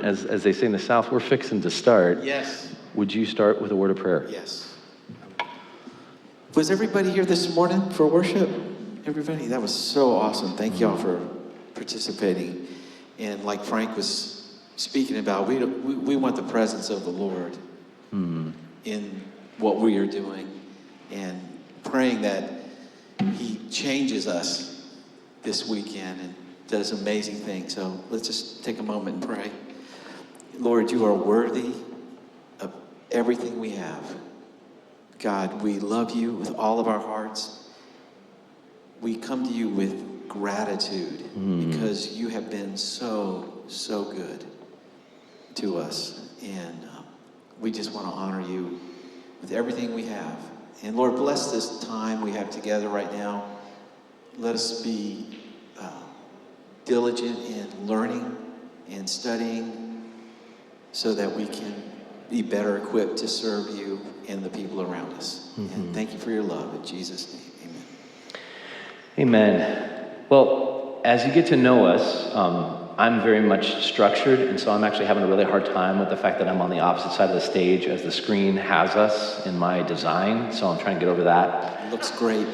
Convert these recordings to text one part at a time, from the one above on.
as they say in the South, we're fixing to start. Yes. Would you start with a word of prayer? Yes. Was everybody here this morning for worship? Everybody? That was so awesome. Thank y'all for participating. And like Frank was speaking about, we want the presence of the Lord in what we are doing, and praying that he changes us this weekend and does amazing things. So let's just take a moment and pray. Lord, you are worthy of everything we have. God, we love you with all of our hearts. We come to you with gratitude because you have been so, so good to us. And we just want to honor you with everything we have. And Lord, bless this time we have together right now. Let us be diligent in learning and studying so that we can be better equipped to serve you and the people around us. And thank you for your love. In Jesus' name, amen. Amen. Well, as you get to know us, I'm very much structured, and so I'm actually having a really hard time with the fact that I'm on the opposite side of the stage as the screen has us in my design, so I'm trying to get over that. It looks great.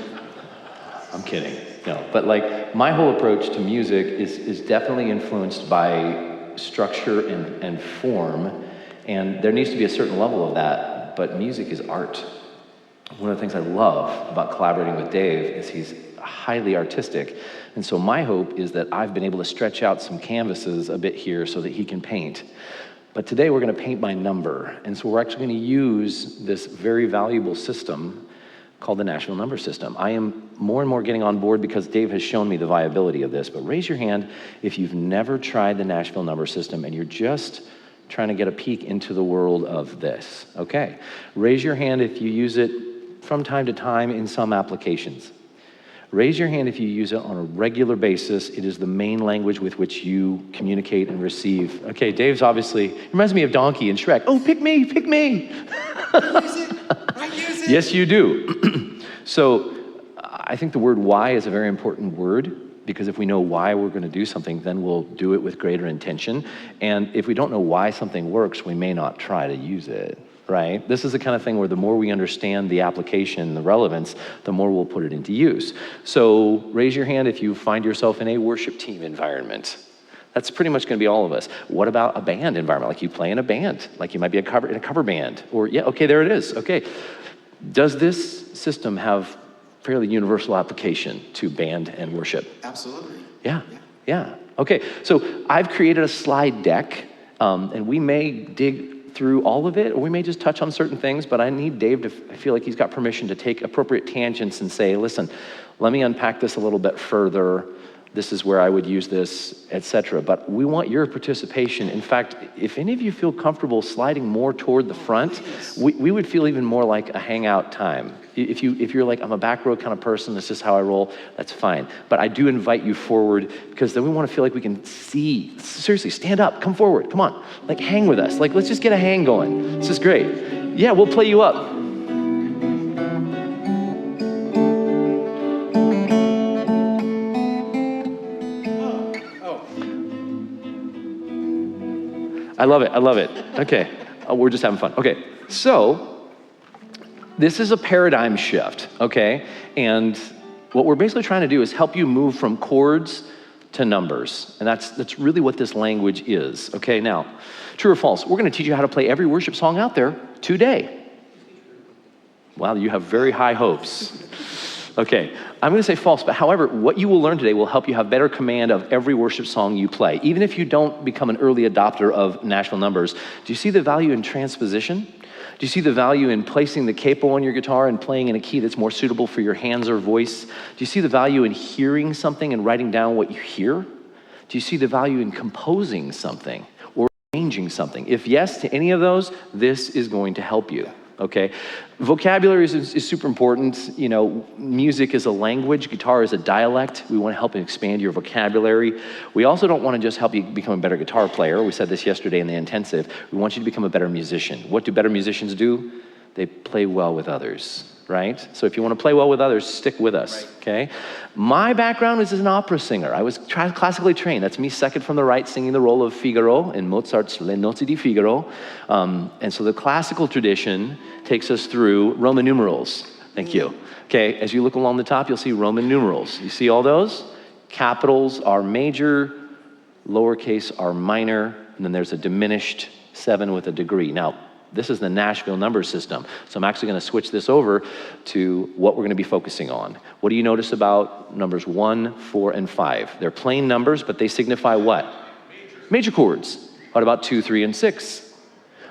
I'm kidding. No, but like my whole approach to music is definitely influenced by structure and form, and there needs to be a certain level of that, but music is art. One of the things I love about collaborating with Dave is he's highly artistic, and so my hope is that I've been able to stretch out some canvases a bit here so that he can paint. But today we're going to paint by number, and so we're actually going to use this very valuable system called the Nashville number system. I am more and more getting on board because Dave has shown me the viability of this, but raise your hand if you've never tried the Nashville number system and you're just trying to get a peek into the world of this. Okay, raise your hand if you use it from time to time in some applications. Raise your hand if you use it on a regular basis. It is the main language with which you communicate and receive. Okay, Dave's obviously, reminds me of Donkey and Shrek. Oh, pick me, pick me. I use it. Yes, you do. So I think the word why is a very important word, because if we know why we're going to do something, then we'll do it with greater intention. And if we don't know why something works, we may not try to use it, right? This is the kind of thing where the more we understand the application, the relevance, the more we'll put it into use. So raise your hand if you find yourself in a worship team environment. That's pretty much going to be all of us. What about a band environment? Like you play in a band, like you might be in a cover band, or yeah, okay, there it is. Okay, does this system have fairly universal application to band and worship? Absolutely. Yeah. Okay, so I've created a slide deck, and we may dig through all of it, or we may just touch on certain things, but I need Dave to feel like he's got permission to take appropriate tangents and say, listen, let me unpack this a little bit further. This is where I would use this, etc. But we want your participation. In fact, if any of you feel comfortable sliding more toward the front, we would feel even more like a hangout time. If you're like, I'm a back row kind of person, this is how I roll, that's fine. But I do invite you forward, because then we want to feel like we can see. Seriously, stand up, come forward, come on. Like hang with us, like let's just get a hang going. This is great. Yeah, we'll play you up. I love it. Okay, we're just having fun. Okay, so this is a paradigm shift, okay? And what we're basically trying to do is help you move from chords to numbers. And that's really what this language is, okay? Now, true or false, we're gonna teach you how to play every worship song out there today. Wow, you have very high hopes. Okay, I'm going to say false, but however, what you will learn today will help you have better command of every worship song you play. Even if you don't become an early adopter of Nashville numbers, do you see the value in transposition? Do you see the value in placing the capo on your guitar and playing in a key that's more suitable for your hands or voice? Do you see the value in hearing something and writing down what you hear? Do you see the value in composing something or arranging something? If yes to any of those, this is going to help you. Okay, vocabulary is super important. You know, music is a language, guitar is a dialect. We want to help expand your vocabulary. We also don't want to just help you become a better guitar player. We said this yesterday in the intensive. We want you to become a better musician. What do better musicians do? They play well with others. right? So if you want to play well with others, stick with us, okay? My background is as an opera singer. I was classically trained. That's me second from the right singing the role of Figaro in Mozart's Le Nozze di Figaro. And so the classical tradition takes us through Roman numerals. Thank you. Okay, as you look along the top, you'll see Roman numerals. You see all those? Capitals are major, lowercase are minor, and then there's a diminished 7 with a degree. Now, this is the Nashville number system. So I'm actually going to switch this over to what we're going to be focusing on. What do you notice about numbers 1, 4, and 5? They're plain numbers, but they signify what? Major chords. What about 2, 3, and 6?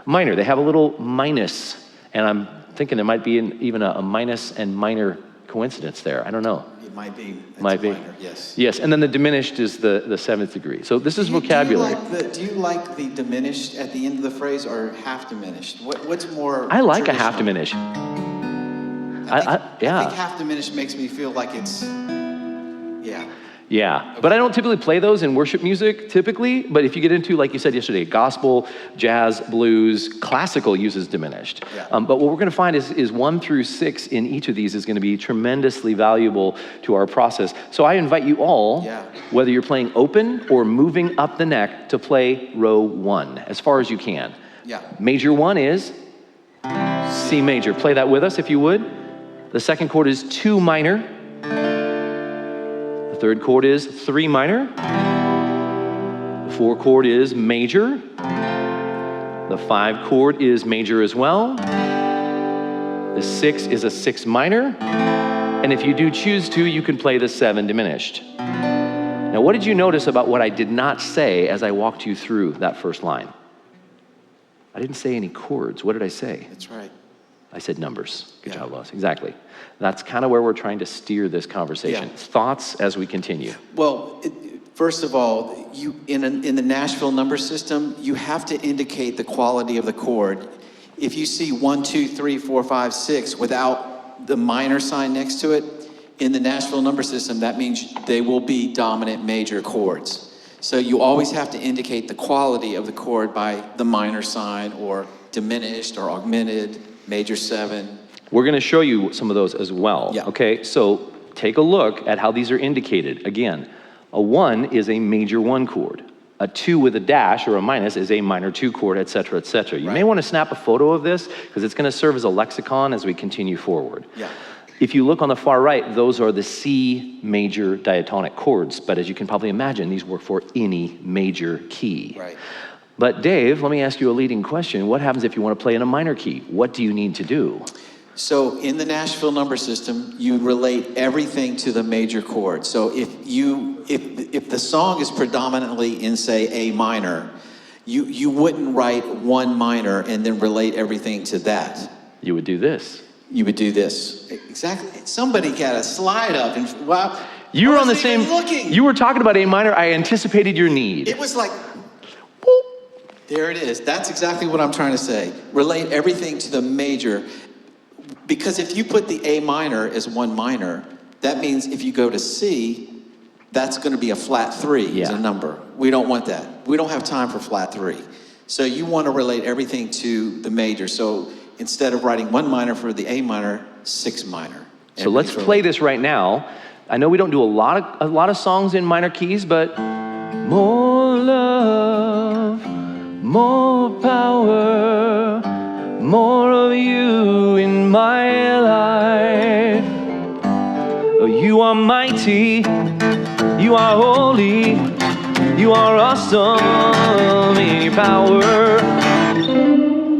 Minor. They have a little minus, and I'm thinking there might be even a minus and minor coincidence there. I don't know. It might be. Might be. Minor, yes. Yes, and then the diminished is the 7th degree. So this is vocabulary. Do you like the diminished at the end of the phrase or half diminished? What's more I like a half traditional? diminished. I Yeah. think half diminished makes me feel like it's, yeah. Yeah, but I don't typically play those in worship music typically, but if you get into, like you said yesterday, gospel, jazz, blues, classical uses diminished. Yeah. But what we're gonna find is 1 through 6 in each of these is gonna be tremendously valuable to our process. So I invite you all, whether you're playing open or moving up the neck, to play row 1 as far as you can. Yeah. Major 1 is C major. Play that with us if you would. The second chord is 2 minor. The third chord is 3 minor. The 4 chord is major. The 5 chord is major as well. The 6 is a 6 minor. And if you do choose to, you can play the 7 diminished. Now, what did you notice about what I did not say as I walked you through that first line? I didn't say any chords. What did I say? That's right. I said numbers. Good job, Lois. Exactly. That's kind of where we're trying to steer this conversation. Yeah. Thoughts as we continue? Well, first of all, you in the Nashville number system, you have to indicate the quality of the chord. If you see 1, 2, 3, 4, 5, 6 without the minor sign next to it, in the Nashville number system, that means they will be dominant major chords. So you always have to indicate the quality of the chord by the minor sign or diminished or augmented, major 7. We're going to show you some of those as well. Yeah. Okay, so take a look at how these are indicated. Again, a 1 is a major 1 chord. A 2 with a dash or a minus is a minor 2 chord, et cetera, et cetera. You may want to snap a photo of this because it's going to serve as a lexicon as we continue forward. Yeah. If you look on the far right, those are the C major diatonic chords. But as you can probably imagine, these work for any major key. Right. But Dave, let me ask you a leading question. What happens if you want to play in a minor key? What do you need to do? So in the Nashville number system, you relate everything to the major chord. So if the song is predominantly in, say, A minor, you wouldn't write 1 minor and then relate everything to that. You would do this. You would do this. Exactly. Somebody got a slide up and wow. You were on the even same. looking. You were talking about A minor. I anticipated your need. It was like, boop. There it is. That's exactly what I'm trying to say. Relate everything to the major. Because if you put the A minor as 1 minor, that means if you go to C, that's going to be a flat 3 as a number. We don't want that. We don't have time for flat 3. So you want to relate everything to the major. So instead of writing 1 minor for the A minor, 6 minor. So let's play this right now. I know we don't do a lot of songs in minor keys, but more love, more power, more of you in my life. Oh, you are mighty, you are holy, you are awesome in your power.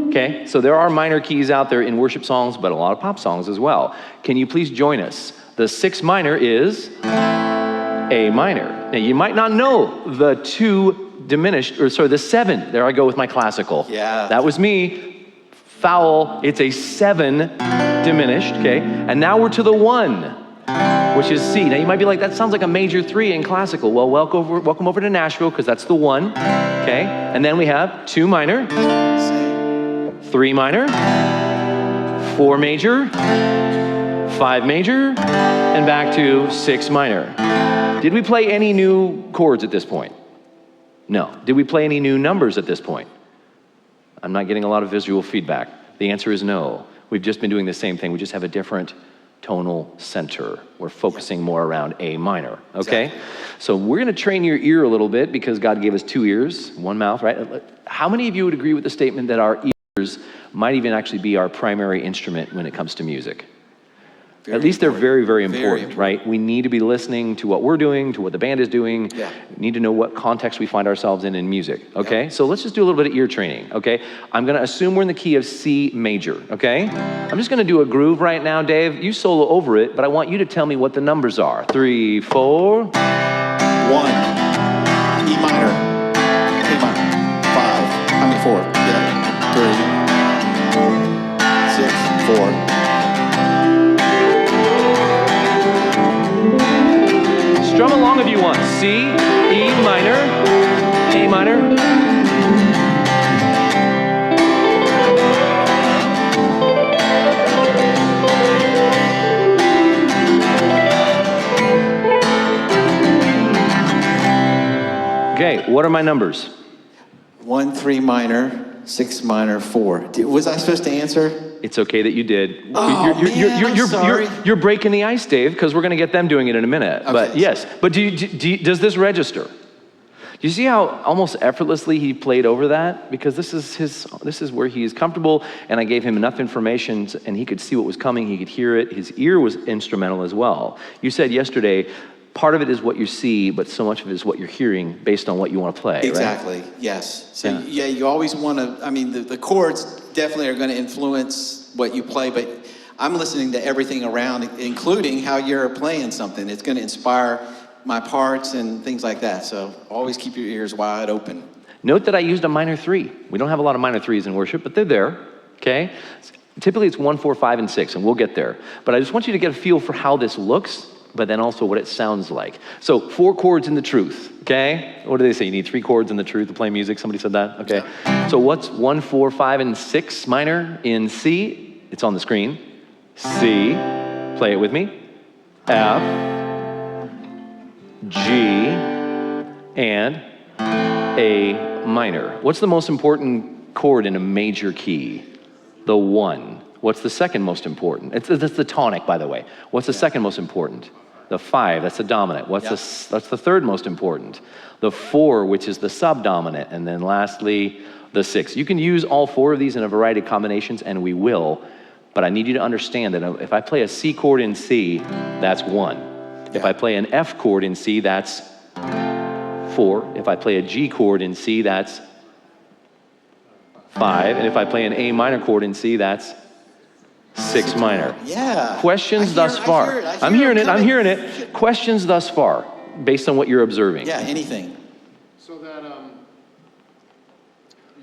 Okay, so there are minor keys out there in worship songs, but a lot of pop songs as well. Can you please join us? The 6 minor is A minor. Now, you might not know the 2 diminished, or sorry, the 7. There I go with my classical. Yeah. That was me. Foul. It's a 7 diminished, okay? And now we're to the 1, which is C. Now, you might be like, that sounds like a major 3 in classical. Well, welcome over to Nashville, because that's the 1, okay? And then we have 2 minor. 3 minor, 4 major, 5 major, and back to 6 minor. Did we play any new chords at this point? No. Did we play any new numbers at this point? I'm not getting a lot of visual feedback. The answer is no. We've just been doing the same thing. We just have a different tonal center. We're focusing more around A minor, okay? Exactly. So we're gonna train your ear a little bit because God gave us 2 ears, 1 mouth, right? How many of you would agree with the statement that our ears might even actually be our primary instrument when it comes to music? At least they're very, very important, right? We need to be listening to what we're doing, to what the band is doing. Yeah. We need to know what context we find ourselves in music, okay? So let's just do a little bit of ear training, okay? I'm gonna assume we're in the key of C major, okay? I'm just gonna do a groove right now, Dave. You solo over it, but I want you to tell me what the numbers are. 3, 4. 1, E minor, A minor, 4, yeah, 3, 6, 4. Strum along if you want. C, E minor, A minor. Okay, what are my numbers? 1, 3 minor, 6 minor, 4. Was I supposed to answer? It's okay that you did. Oh, I'm sorry. You're breaking the ice, Dave, because we're going to get them doing it in a minute. Okay. But yes, but does this register? Do you see how almost effortlessly he played over that? Because this is where he is comfortable, and I gave him enough information, and he could see what was coming, he could hear it. His ear was instrumental as well. You said yesterday, part of it is what you see, but so much of it is what you're hearing based on what you want to play, Exactly, right? yes. So yeah, you always want to, I mean, the chords definitely are going to influence what you play, but I'm listening to everything around, including how you're playing something. It's going to inspire my parts and things like that. So always keep your ears wide open. Note that I used a minor 3. We don't have a lot of minor 3s in worship, but they're there, okay? Typically it's 1, 4, 5, and 6, and we'll get there. But I just want you to get a feel for how this looks, but then also what it sounds like. So 4 chords in the truth, okay? What do they say? You need 3 chords in the truth to play music. Somebody said that? Okay. So what's 1, 4, 5, and 6 minor in C? It's on the screen. C, play it with me. F, G, and A minor. What's the most important chord in a major key? The 1. What's the second most important? That's the tonic, by the way. What's the second most important? The 5, that's the dominant. That's the third most important? The 4, which is the subdominant. And then lastly, the 6. You can use all 4 of these in a variety of combinations, and we will, but I need you to understand that if I play a C chord in C, that's 1. If I play an F chord in C, that's 4. If I play a G chord in C, that's 5. And if I play an A minor chord in C, that's 6 minor. Yeah. Questions thus far? I'm hearing it. Questions thus far, based on what you're observing. Yeah, anything. So that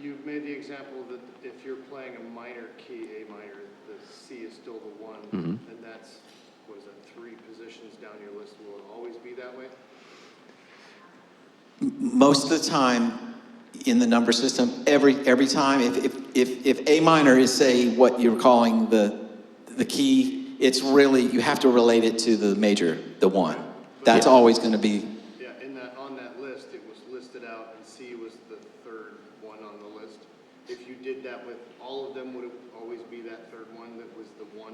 you've made the example that if you're playing a minor key, A minor, the C is still the 1, and that's, what is that, 3 positions down your list. Will it always be that way? Most of the time in the number system, every time, if A minor is, say, what you're calling the key, it's really, you have to relate it to the major, the 1. That's always going to be. Yeah, on that list, it was listed out, and C was the third one on the list. If you did that with all of them, would it always be that third one that was the 1?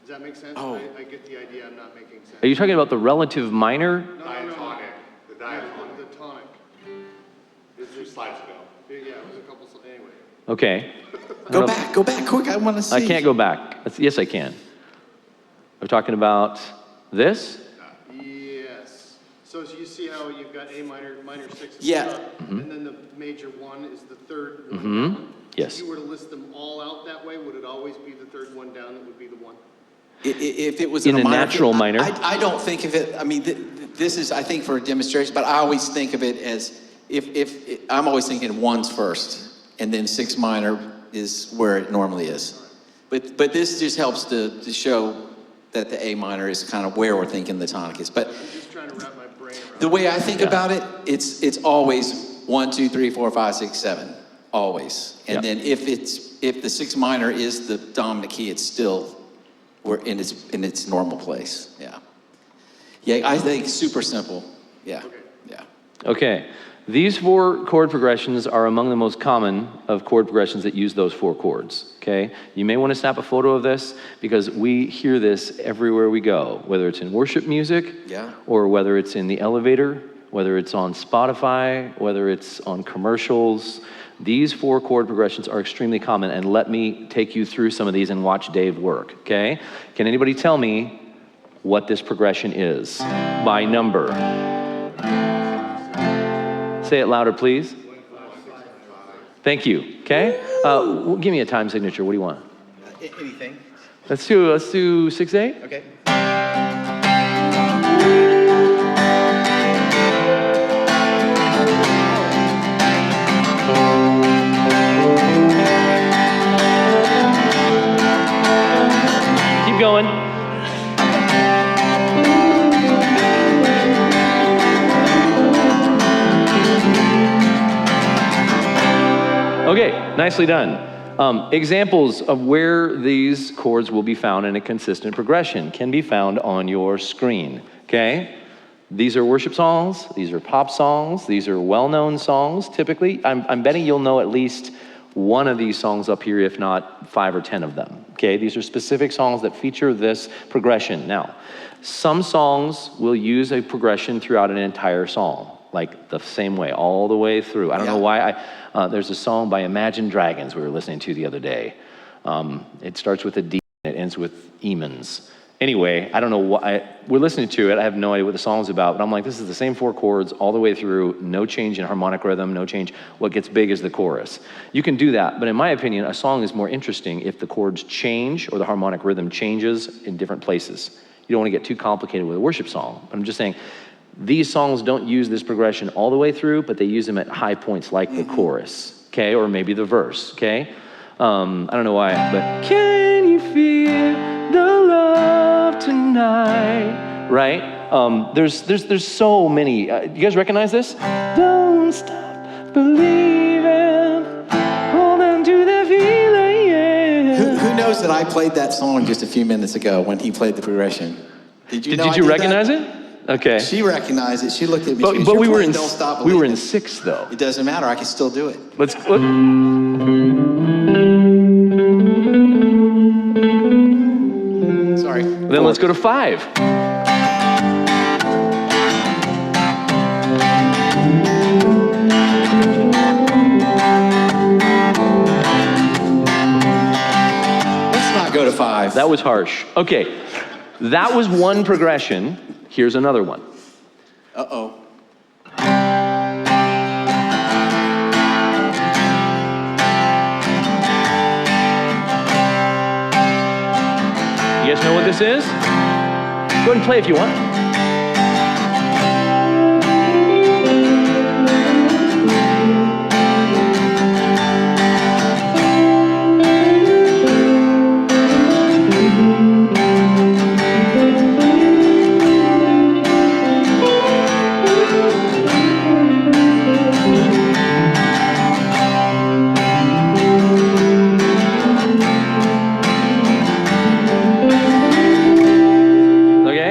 Does that make sense? Oh. I get the idea. I'm not making sense. Are you talking about the relative minor? No. The diatonic. The tonic. It was 2 slides ago. Yeah, it was a couple. Anyway. Okay. Go back, quick. I want to see. I can't go back. Yes, I can. We're talking about this? Yes. So you see how you've got A minor, minor 6, Yeah. and then the major 1 is the third one down? Yes. If you were to list them all out that way, would it always be the third one down that would be the 1? If it was In a minor, natural minor. I don't think of it, I mean, this is, I think, for a demonstration, but I always think of it as, if I'm always thinking 1's first, and then 6 minor is where it normally is. But this just helps to show that the A minor is kind of where we're thinking the tonic is. But I'm just trying to wrap my brain around the way I think about it, it's always 1, 2, 3, 4, 5, 6, 7, always. And then if the 6 minor is the dominant key, it's still we're in its normal place. Yeah, I think super simple. Yeah, Okay. yeah. Okay. These 4 chord progressions are among the most common of chord progressions that use those 4 chords, okay? You may want to snap a photo of this because we hear this everywhere we go, whether it's in worship music, or whether it's in the elevator, whether it's on Spotify, whether it's on commercials. These 4 chord progressions are extremely common, and let me take you through some of these and watch Dave work, okay? Can anybody tell me what this progression is by number? Say it louder, please. Thank you, okay? Give me a time signature. What do you want? Anything. Let's do 6/8. Okay. Keep going. Okay, nicely done. Examples of where these chords will be found in a consistent progression can be found on your screen, okay? These are worship songs, these are pop songs, these are well-known songs. Typically, I'm betting you'll know at least one of these songs up here, if not 5 or 10 of them, okay? These are specific songs that feature this progression. Now, some songs will use a progression throughout an entire song, like the same way, all the way through. I don't know why. There's a song by Imagine Dragons we were listening to the other day. It starts with a D and it ends with Emons. Anyway, I don't know why. We're listening to it. I have no idea what the song's about, but I'm like, this is the same 4 chords all the way through, no change in harmonic rhythm, no change. What gets big is the chorus. You can do that, but in my opinion, a song is more interesting if the chords change or the harmonic rhythm changes in different places. You don't want to get too complicated with a worship song, but I'm just saying, these songs don't use this progression all the way through, but they use them at high points like the chorus, okay? Or maybe the verse, okay? I don't know why, but can you feel the love tonight, right? There's so many. You guys recognize this? Don't stop believing, hold on to the feeling, yeah. Who knows that I played that song just a few minutes ago when he played the progression? Did you know Did you recognize it? Okay. She recognized it. She looked at me. But we were in Don't Stop we were in Believing. 6th though. It doesn't matter. I can still do it. Let's Sorry. then let's go to 5. Let's not go to 5. That was harsh. Okay. That was one progression. Here's another one. Uh-oh. You guys know what this is? Go ahead and play if you want.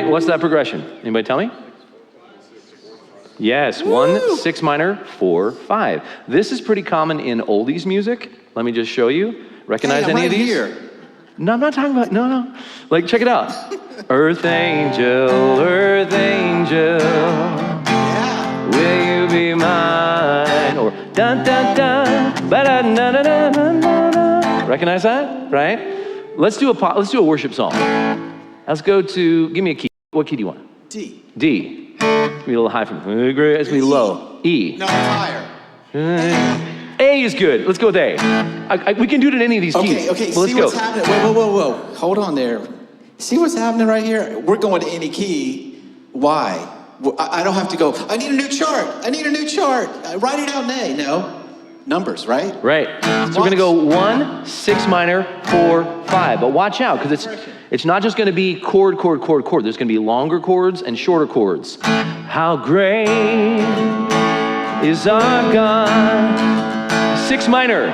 What's that progression? Anybody tell me? Yes, 1, 6 minor, 4, 5. This is pretty common in oldies music. Let me just show you. Recognize Hey, I'm any of right these? here. No, I'm not talking about, no. Like, check it out. Earth angel, Yeah. will you be mine? Or dun dun dun, ba da na na na na na. Recognize that? Right? Let's do a worship song. Let's go to, give me a key. What key do you want? D. D. It's gonna be a little high from, it's gonna be low. E. No, higher. A is good. Let's go with A. We can do it in any of these keys. Okay. Well, See let's what's go. happening? Whoa. Hold on there. See what's happening right here? We're going to any key. Why? I don't have to go, I need a new chart. Write it out, nay. No. Numbers, right? Right. So we're gonna go 1, 6 minor, 4, 5. But watch out, because it's not just gonna be chord. There's gonna be longer chords and shorter chords. How great is our God. 6 minor.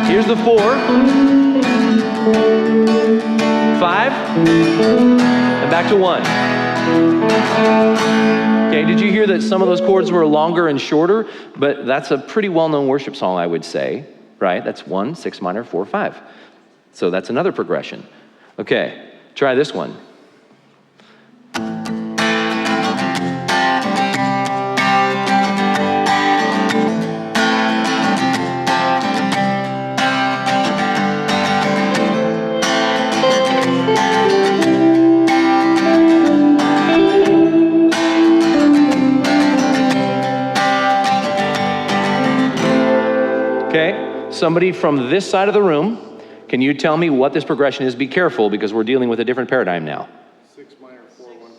Here's the 4. 5. And back to 1. Okay, did you hear that some of those chords were longer and shorter? But that's a pretty well-known worship song, I would say, right? That's 1, 6 minor, 4, 5. So that's another progression. Okay, try this one. Okay, somebody from this side of the room, can you tell me what this progression is? Be careful because we're dealing with a different paradigm now. 6 minor, 4, 1, 5.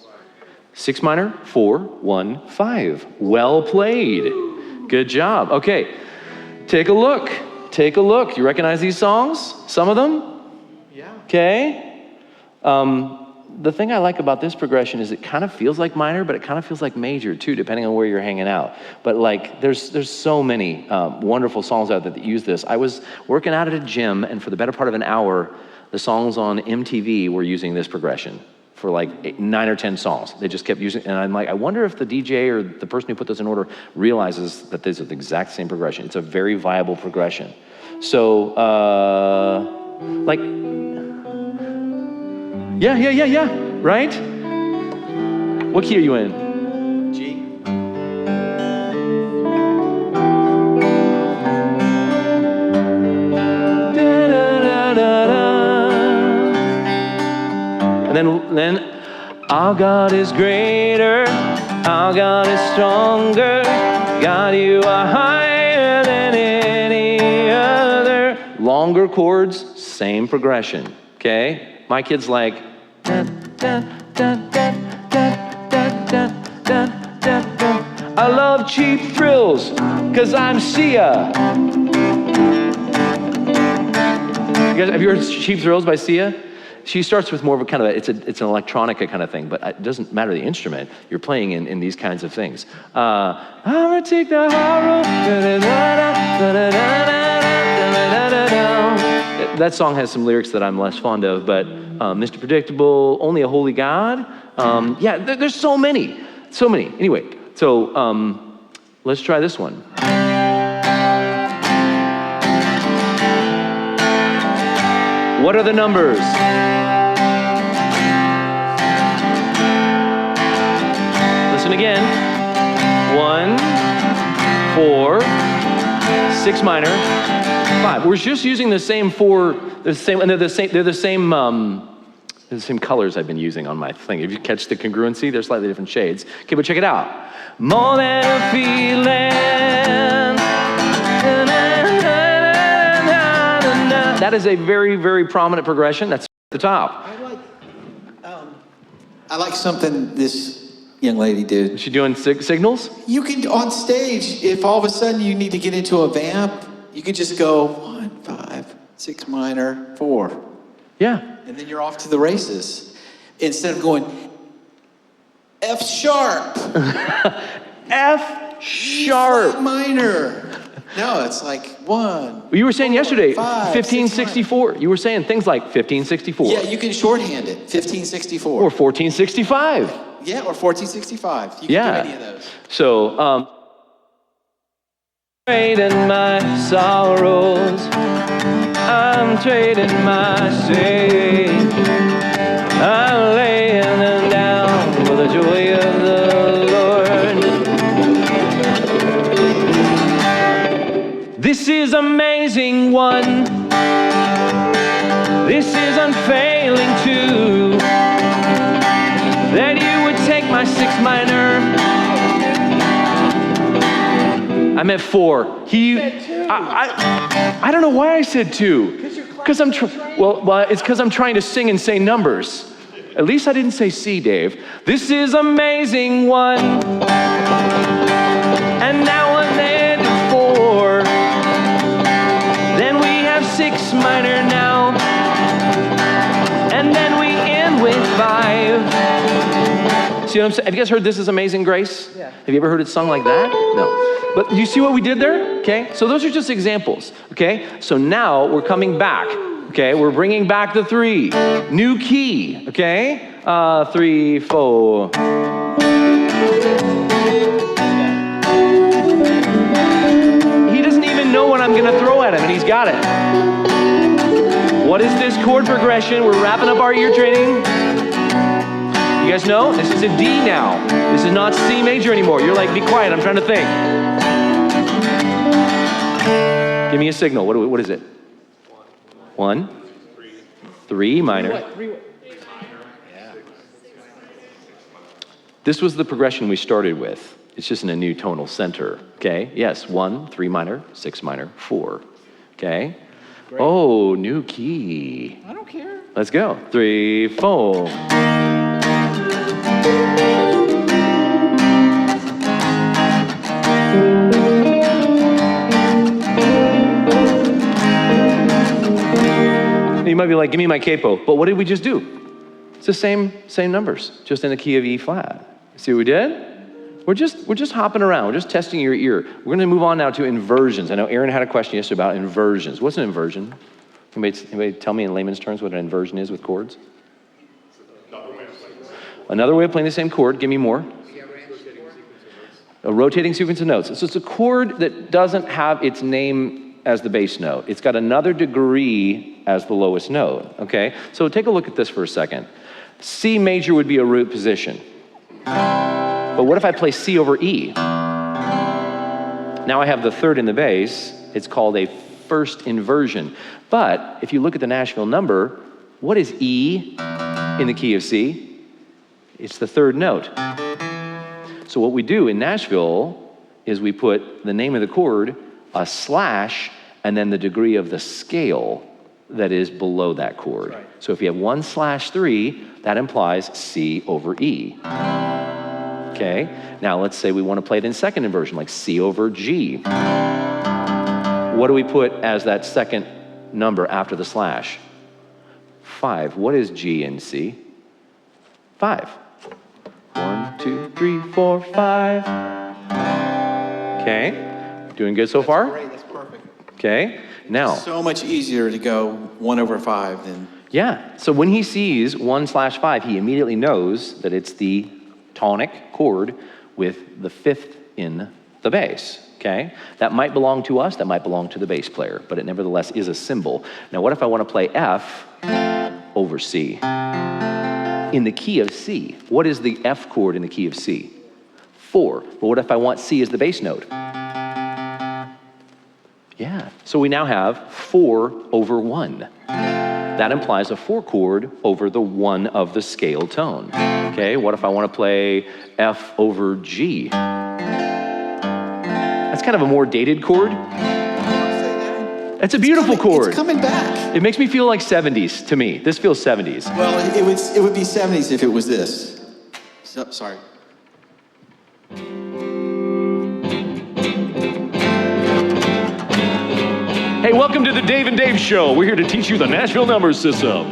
6 minor, 4, 1, 5. Well played. Good job. Okay, take a look. Take a look. You recognize these songs? Some of them? Yeah. Okay. The thing I like about this progression is it kind of feels like minor, but it kind of feels like major too, depending on where you're hanging out. But like, there's so many wonderful songs out there that use this. I was working out at a gym, and for the better part of an hour, the songs on MTV were using this progression for like 9 or 10 songs. They just kept using, and I'm like, I wonder if the DJ or the person who put this in order realizes that this is the exact same progression. It's a very viable progression. So, like, yeah, right? What key are you in? G. And then, our God is greater, our God is stronger, God, you are higher than any other. Longer chords, same progression, okay? My kid's like, da, da, da, da, da, da, da, da, da, da. I love Cheap Thrills, cause I'm Sia. You guys, have you heard Cheap Thrills by Sia? She starts with more of a kind of it's an electronica kind of thing, but it doesn't matter the instrument. You're playing in these kinds of things. I'm gonna take the high road. That song has some lyrics that I'm less fond of, but Mr. Predictable, Only a Holy God. Yeah, there's so many. Anyway, so let's try this one. What are the numbers? Listen again. 1, 4, 6 minor, 5. We're just using the same four. They're the same colors I've been using on my thing. If you catch the congruency, they're slightly different shades. Okay, but check it out. More than a feeling. That is a very, very prominent progression. That's at the top. I like something this young lady did. Is she doing signals? You can, on stage, if all of a sudden you need to get into a vamp, you can just go 1, 5, 6 minor, 4. Yeah. And then you're off to the races. Instead of going F sharp. F sharp. E minor. No, it's like 1. You were saying 4, yesterday, 5, 1564. You were saying things like 1564. Yeah, you can shorthand it, 1564. Or 1465. Yeah, or 1465. You can do any of those. So, trading my sorrows, I'm trading my shame, I'm laying them down for the joy of the Lord. This is amazing one, this is unfailing too, that you would take my 6 minor. I'm at 4. I don't know why I said 2. Because it's because I'm trying to sing and say numbers. At least I didn't say C, Dave. This is amazing one. And now I'm there to 4. Then we have 6 minor now. And then we end with 5. See what I'm saying? Have you guys heard This Is Amazing Grace? Yeah. Have you ever heard it sung like that? No. But you see what we did there? Okay, so those are just examples. Okay, so now we're coming back. Okay, we're bringing back the 3. New key. Okay, 3, 4. He doesn't even know what I'm going to throw at him, and he's got it. What is this chord progression? We're wrapping up our ear training. You guys know? This is a D now. This is not C major anymore. You're like, be quiet, I'm trying to think. Give me a signal. What is it? 1, 3 minor. This was the progression we started with. It's just in a new tonal center, okay? Yes, 1, 3 minor, 6 minor, 4, okay? Great. Oh, new key. I don't care. Let's go. 3, 4. You might be like, give me my capo. But what did we just do? It's the same numbers, just in the key of E flat. See what we did? We're just hopping around. We're just testing your ear. We're going to move on now to inversions. I know Aaron had a question yesterday about inversions. What's an inversion? Anybody tell me in layman's terms what an inversion is with chords? Another way of playing the same chord. Give me more. A rotating sequence of notes. So it's a chord that doesn't have its name as the bass note. It's got another degree as the lowest note, okay? So take a look at this for a second. C major would be a root position. But what if I play C over E? Now I have the third in the bass. It's called a first inversion. But if you look at the Nashville number, what is E in the key of C? It's the third note. So what we do in Nashville is we put the name of the chord, a slash, and then the degree of the scale that is below that chord. Right. So if you have 1/3, that implies C over E. Okay, now let's say we want to play it in second inversion, like C over G. What do we put as that second number after the slash? 5. What is G in C? 5. 1, 2, 3, 4, 5. Okay, doing good so far? Great, that's perfect. Okay, now. So much easier to go 1/5 than. Yeah, so when he sees 1/5, he immediately knows that it's the tonic chord with the fifth in the bass, okay? That might belong to us, that might belong to the bass player, but it nevertheless is a symbol. Now what if I want to play F over C? In the key of C, what is the F chord in the key of C? 4. But what if I want C as the bass note? Yeah, so we now have 4 over 1. That implies a 4 chord over the 1 of the scale tone. Okay, what if I want to play F over G? That's kind of a more dated chord. It's a beautiful chord. It's coming back. It makes me feel like 70s to me. This feels 70s. Well, it would be 70s if it was this. So, sorry. Hey, welcome to the Dave and Dave Show. We're here to teach you the Nashville number system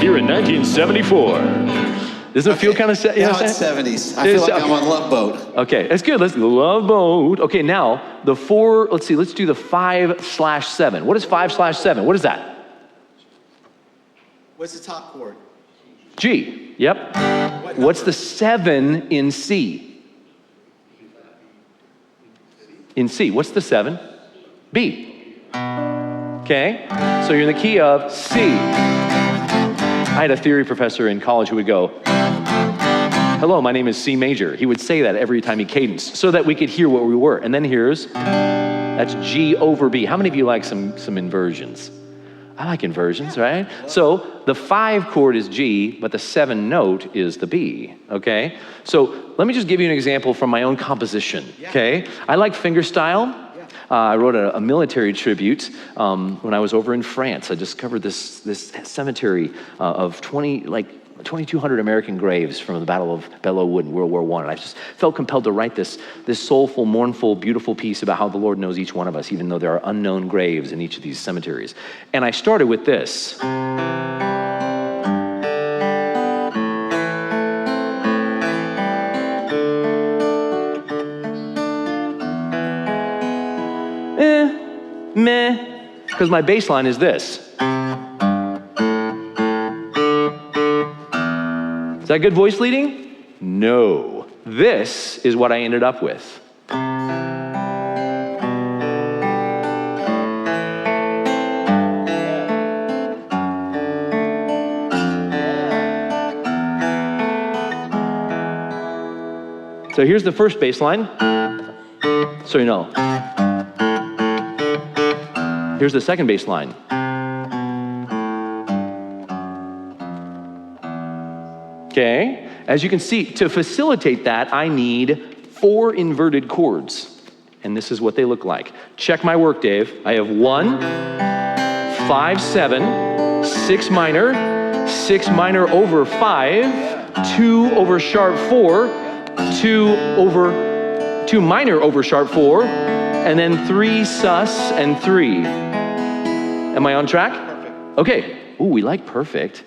here in 1974. Doesn't it feel kind of set? Now it's 70s. I feel like I'm on Love Boat. Okay, that's good. Let's Love Boat. Okay, now the 4. Let's see. Let's do the 5/7. What is 5/7? What is that? What's the top chord? G. Yep. What's the 7 in C? In C. What's the 7? B. Okay, so you're in the key of C. I had a theory professor in college who would go, hello, my name is C major. He would say that every time he cadenced so that we could hear what we were. And then that's G over B. How many of you like some inversions? I like inversions, right? So the 5 chord is G, but the 7 note is the B, okay? So let me just give you an example from my own composition, okay? I like fingerstyle. I wrote a military tribute when I was over in France. I discovered this cemetery of 2,200 American graves from the Battle of Belleau Wood in World War I. And I just felt compelled to write this soulful, mournful, beautiful piece about how the Lord knows each one of us, even though there are unknown graves in each of these cemeteries. And I started with this. Meh, because my bass line is this. Does that good voice leading? No. This is what I ended up with. So here's the first bass line, so you know. Here's the second bass line. Okay, as you can see, to facilitate that, I need 4 inverted chords. And this is what they look like. Check my work, Dave. I have 1, 5, 7, 6 minor, 6 minor over 5, 2 over sharp 4, 2 minor over sharp 4, and then 3 sus and 3. Am I on track? Perfect. Okay. Ooh, we like perfect.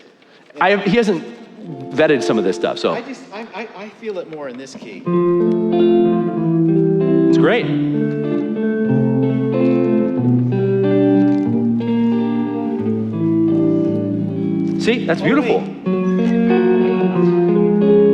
He hasn't vetted some of this stuff, so. I feel it more in this key. It's great. See, that's beautiful.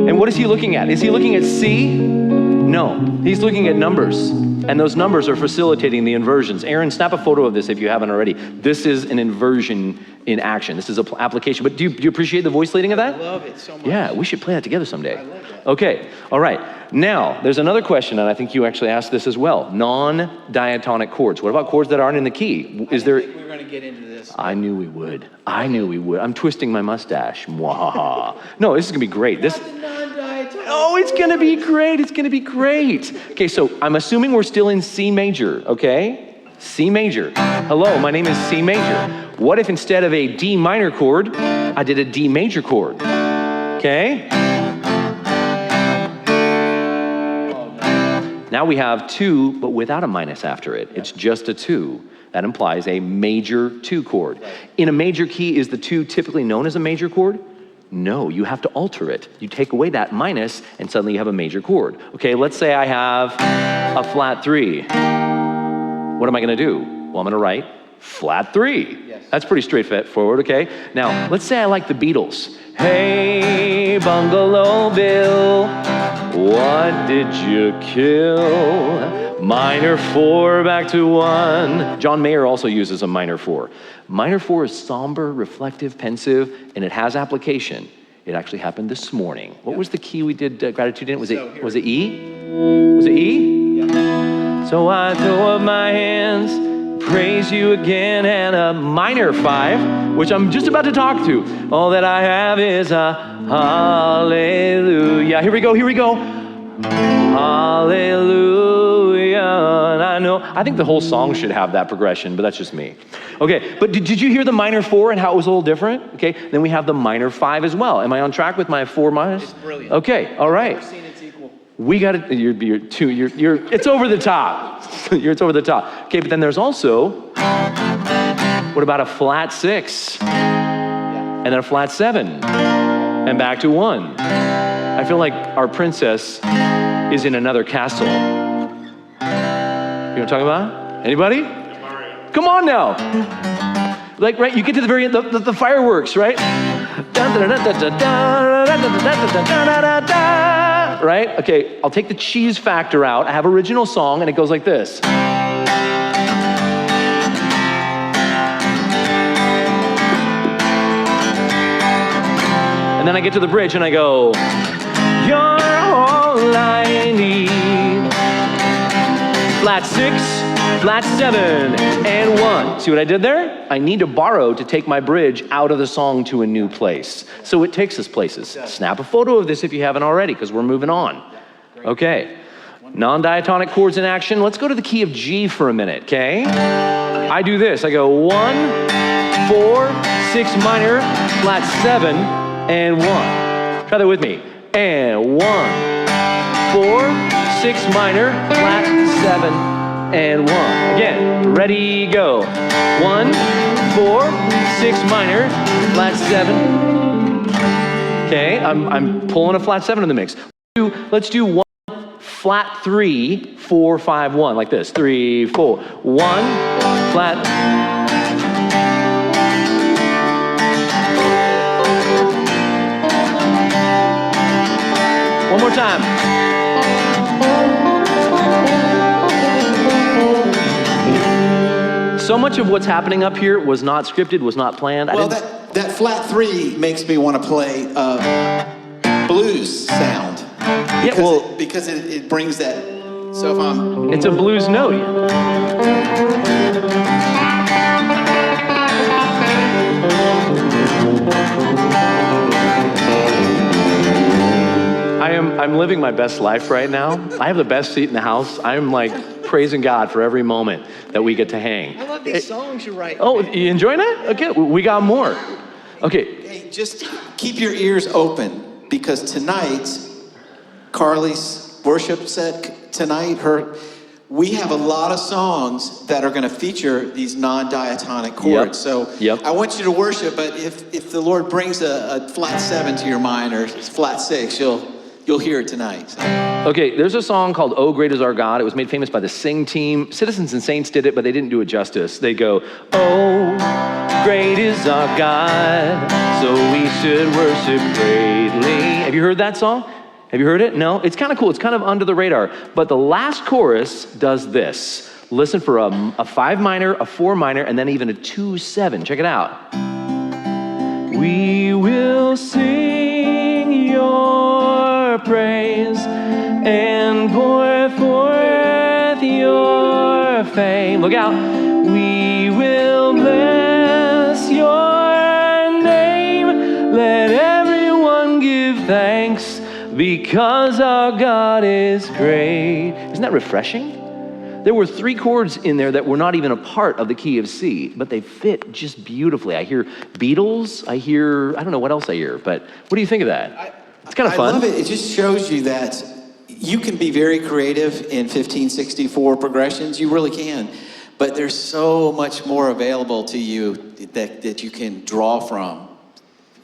And what is he looking at? Is he looking at C? No, he's looking at numbers. And those numbers are facilitating the inversions. Aaron, snap a photo of this if you haven't already. This is an inversion in action. This is an application. But do you appreciate the voice leading of that? I love it so much. Yeah, we should play that together someday. I love that. Okay, all right. Now, there's another question, and I think you actually asked this as well. Non-diatonic chords. What about chords that aren't in the key? I think we're going to get into this. I knew we would. I knew we would. I'm twisting my mustache. Mwahaha. No, this is gonna be great. This. Oh, it's gonna be great. It's gonna be great. Okay, so I'm assuming we're still in C major. Okay, C major. Hello, my name is C major. What if instead of a D minor chord, I did a D major chord? Okay. Now we have 2, but without a minus after it. It's just a 2. That implies a major 2 chord. In a major key, is the 2 typically known as a major chord? No, you have to alter it. You take away that minus, and suddenly you have a major chord. Okay, let's say I have a flat 3. What am I gonna do? Well, I'm gonna write flat 3. Yes. That's pretty straightforward, okay? Now, let's say I like the Beatles. Hey, Bungalow Bill, what did you kill? Minor 4 back to 1. John Mayer also uses a minor 4. Minor 4 is somber, reflective, pensive, and it has application. It actually happened this morning. What was the key we did gratitude in? Was it E? Was it E? Yeah. So I throw up my hands, praise you again, and a minor 5, which I'm just about to talk to. All that I have is a hallelujah. Here we go. Hallelujah. And I think the whole song should have that progression, but that's just me. Okay, but did you hear the minor 4 and how it was a little different? Okay, then we have the minor 5 as well. Am I on track with my 4 minus? It's brilliant. Okay, all right. I've never seen it's equal. We got it. It's over the top. It's over the top. Okay, but then there's also, what about a flat 6? Yeah. And then a flat 7? And back to 1. I feel like our princess is in another castle. You know what I'm talking about? Anybody? Come on now. Like, right, you get to the very end, the fireworks, right? Right? Okay, I'll take the cheese factor out. I have original song, and it goes like this. And then I get to the bridge, and I go, you're all I need. Flat 6, flat 7, and 1. See what I did there? I need to borrow to take my bridge out of the song to a new place. So it takes us places. Snap a photo of this if you haven't already, because we're moving on. Okay. Non-diatonic chords in action. Let's go to the key of G for a minute, okay? I do this. I go 1, 4, 6 minor, flat 7, and 1. Try that with me. And 1, 4, 6 minor, flat 7, and 1. Again, ready, go. 1, 4, 6 minor, flat 7. Okay, I'm pulling a flat 7 in the mix. Let's do 1, flat 3, 4, 5, 1, like this. 3, 4, 1, flat. One more time. So much of what's happening up here was not scripted, was not planned. Well, that flat 3 makes me want to play blues sound. Because it brings that. So if I'm. It's a blues note. I'm living my best life right now. I have the best seat in the house. I'm like praising God for every moment that we get to hang. I love these songs you write. Oh, you enjoying it? Okay, we got more. Okay. Hey, just keep your ears open because tonight, Carly's worship set tonight, we have a lot of songs that are going to feature these non-diatonic chords. Yep. So I want you to worship, but if the Lord brings a flat 7 to your mind or flat 6, you'll hear it tonight. So. Okay, there's a song called "Oh Great Is Our God." It was made famous by the Sing team. Citizens and Saints did it, but they didn't do it justice. They go, "Oh, great is our God, so we should worship greatly." Have you heard that song? Have you heard it? No? It's kind of cool. It's kind of under the radar. But the last chorus does this. Listen for a 5 minor, a 4 minor, and then even a 2/7. Check it out. We will sing your praise and pour forth your fame. Look out. We will bless your name. Let everyone give thanks because our God is great. Isn't that refreshing? There were 3 chords in there that were not even a part of the key of C, but they fit just beautifully. I hear Beatles, I don't know what else I hear, but what do you think of that? It's kind of fun. I love it. It just shows you that you can be very creative in 15/64 progressions. You really can. But there's so much more available to you that you can draw from.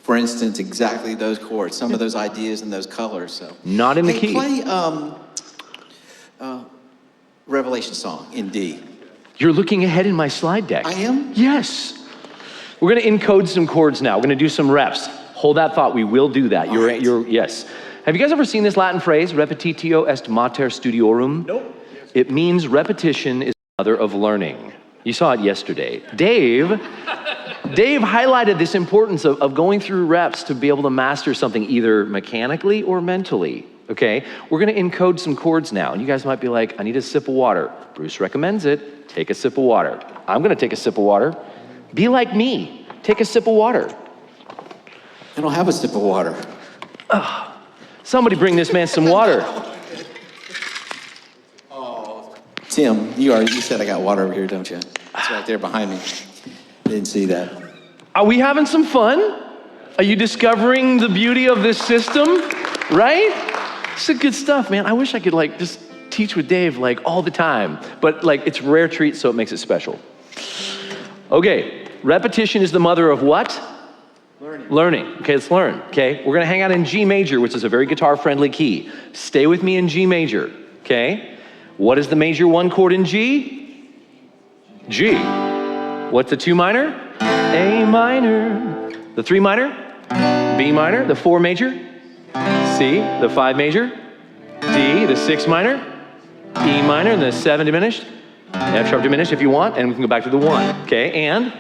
For instance, exactly those chords, some of those ideas and those colors. So not in the key. Play Revelation song in D. You're looking ahead in my slide deck. I am? Yes. We're going to encode some chords now. We're going to do some reps. Hold that thought. We will do that. Yes. Have you guys ever seen this Latin phrase, repetitio est mater studiorum? Nope. It means repetition is the mother of learning. You saw it yesterday. Dave highlighted this importance of going through reps to be able to master something either mechanically or mentally. Okay, we're gonna encode some chords now, and you guys might be like, I need a sip of water. Bruce recommends it. Take a sip of water. I'm gonna take a sip of water. Be like me. Take a sip of water. I don't have a sip of water. Somebody bring this man some water. Tim, you said I got water over here, don't you? It's right there behind me. I didn't see that. Are we having some fun? Are you discovering the beauty of this system? Right? This is good stuff, man. I wish I could just teach with Dave all the time, but it's a rare treat, so it makes it special. Okay, repetition is the mother of what? Learning. Okay, let's learn. Okay, we're gonna hang out in G major, which is a very guitar-friendly key. Stay with me in G major. Okay, what is the major 1 chord in G? G. What's the 2 minor? A minor. The 3 minor? B minor. The 4 major? C. The 5 major? D. The 6 minor? E minor, and the 7 diminished? F sharp diminished if you want, and we can go back to the 1. Okay, and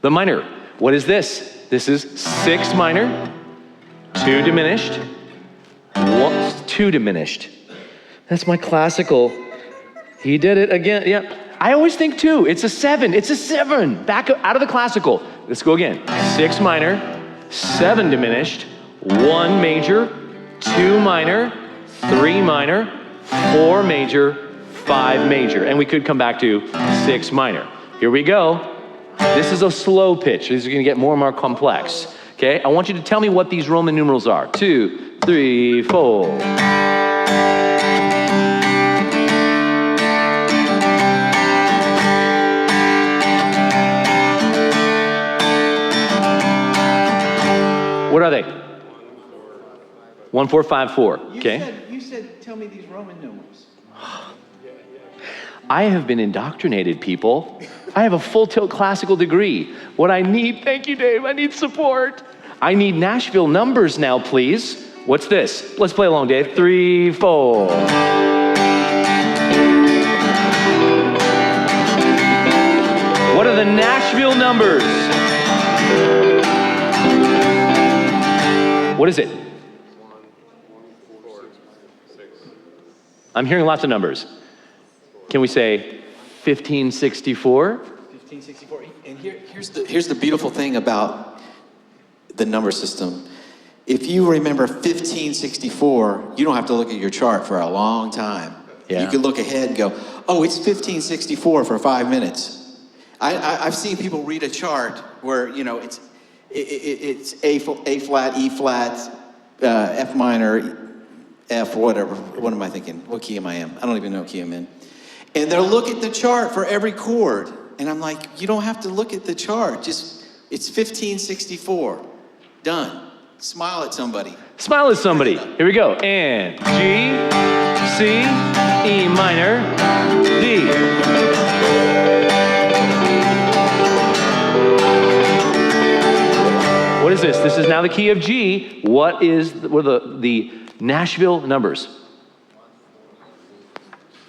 the minor. What is this? This is 6 minor, 2 diminished, 2 diminished. That's my classical. He did it again. Yep. I always think 2. It's a 7. It's a 7. Back out of the classical. Let's go again. 6 minor, 7 diminished, 1 major, 2 minor, 3 minor, 4 major, 5 major. And we could come back to 6 minor. Here we go. This is a slow pitch. These are going to get more and more complex. Okay, I want you to tell me what these Roman numerals are. 2, 3, 4. What are they? 1, 4, 5, 4. Okay. You said, tell me these Roman numerals. I have been indoctrinated, people. I have a full tilt classical degree. What I need, thank you, Dave, I need support. I need Nashville numbers now, please. What's this? Let's play along, Dave. 3, 4. What are the Nashville numbers? What is it? 1, 4, 6. I'm hearing lots of numbers. Can we say 1564? 1564. And here's the beautiful thing about the number system. If you remember 1564, you don't have to look at your chart for a long time. Yeah. You can look ahead and go, oh, it's 1564 for 5 minutes. I've seen people read a chart where, you know, it's A flat, E flat, F minor, F, whatever. What am I thinking? What key am I in? I don't even know what key I'm in. And they'll look at the chart for every chord. And I'm like, you don't have to look at the chart. Just, it's 1564. Done. Smile at somebody. Smile at somebody. Here we go. And G, C, E minor, D. What is this? This is now the key of G. What are the Nashville numbers?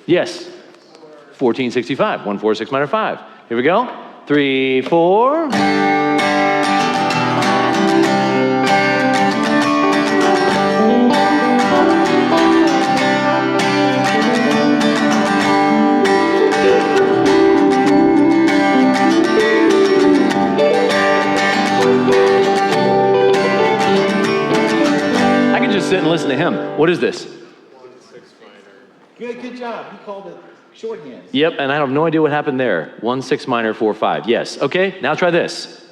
Yes. 1465. 1, 4, 6 minor 5. Here we go. 3, 4. Sit and listen to him. What is this? 1, 6 minor. Good job. He called it shorthand. Yep, and I have no idea what happened there. 1, 6 minor, 4, 5. Yes. Okay, now try this.